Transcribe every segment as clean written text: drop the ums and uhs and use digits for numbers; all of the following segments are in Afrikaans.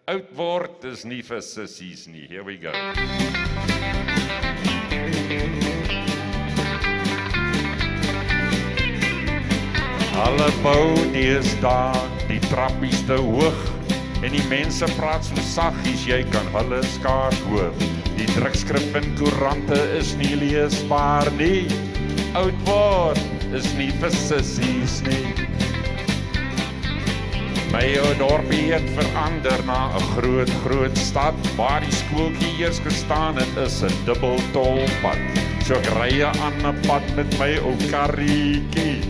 Oud word is nie vir sissies nie. Here we go. Alle bou deesdae die trappies te hoog en die mense praat so saggies jy kan hulle skaars hoor. Die drukskrif in koerante is nie leesbaar nie. Oud word is nie vir sissies nie. My ou dorpie het verander na 'n groot stad waar die skooltjie eers gestaan het is 'n dubbeltolpad. So ek ry aan 'n pad met my ou karretjie.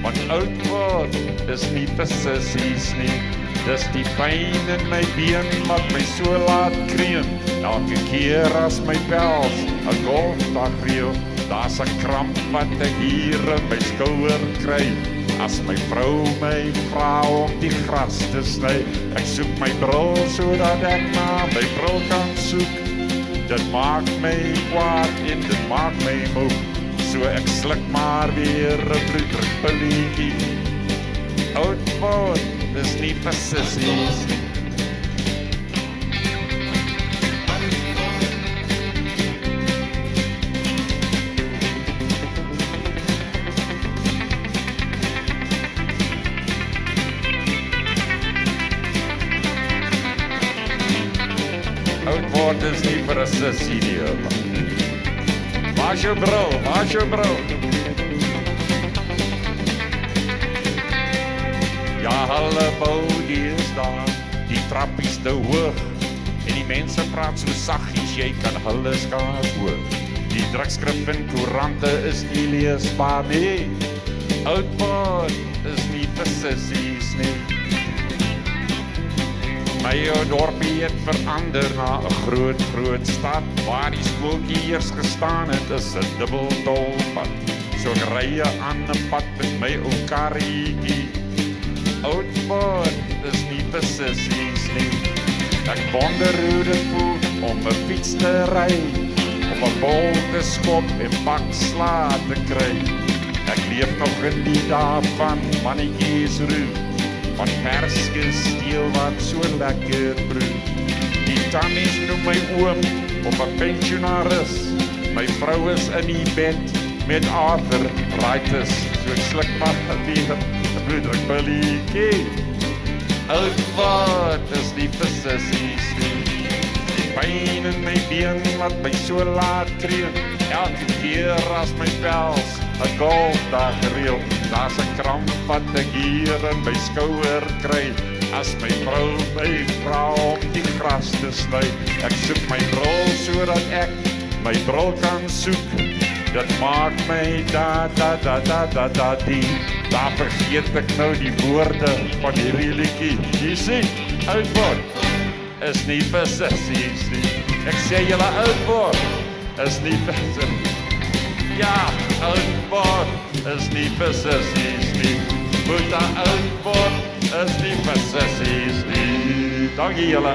Want oud word is nie vir sissies nie. Dis die pyn in my been wat my so laat kreun. Elke keer as my pels 'n golfdag reël, daar's 'n kramp wat ek hier in my skouer kry. As my vrou my vra om die gras te sny, ek soek my bril sodat ek na my bril kan soek. Dit maak my kwaad en dit maak my moeg, so ek sluk maar weer 'n bloeddrukpilletjie. Oud word is nie vir sissies. Oud word is nie vir 'n sissie nie. Waar's jou bril? Waar's jou bril? Ja, hulle bou deesdae die trappies te hoog en die mense praat so saggies jy kan hulle skaars hoor. Die drukskrif in koerante is nie leesbaar nie. Oud word is nie vir sissies nie. My ou dorpie het verander na 'n groot stad waar die skooltjie eers gestaan het is 'n dubbeltolpad. So ek ry aan 'n pad met my ou karretjie. Oud word is nie vir sissies nie. Ek wonder hoe dit voel om 'n fiets te ry, op 'n bol te skop en bakslaat te kry. Ek leef nog in die dae van mannetjies roep, van perske steel wat so lekker broe. Die tannies noem my oom of 'n pensionaris. My vrou is in die bed met arthritis, so ek sluk maar weer 'n bloeddrukpilletjie. Oud word is nie vir sissies nie. Die pyn in my been wat my so laat kreun. Elke keer as my pels 'n golfdag reël, daar's 'n kramp wat ek hier in my skouer kry. As my vrou my vra om die gras te sny, ek soek my bril sodat ek my bril kan soek. Dit maak my die. Daar vergeet ek nou die woorde van hierdie liedjie. Jy sien, oud word is nie vir sissies nie. Ek sê julle oud word is nie vir sissies. Ja, oud word is nie vir sissies nie. Moet oud word is nie vir sissies nie. Dankie julle.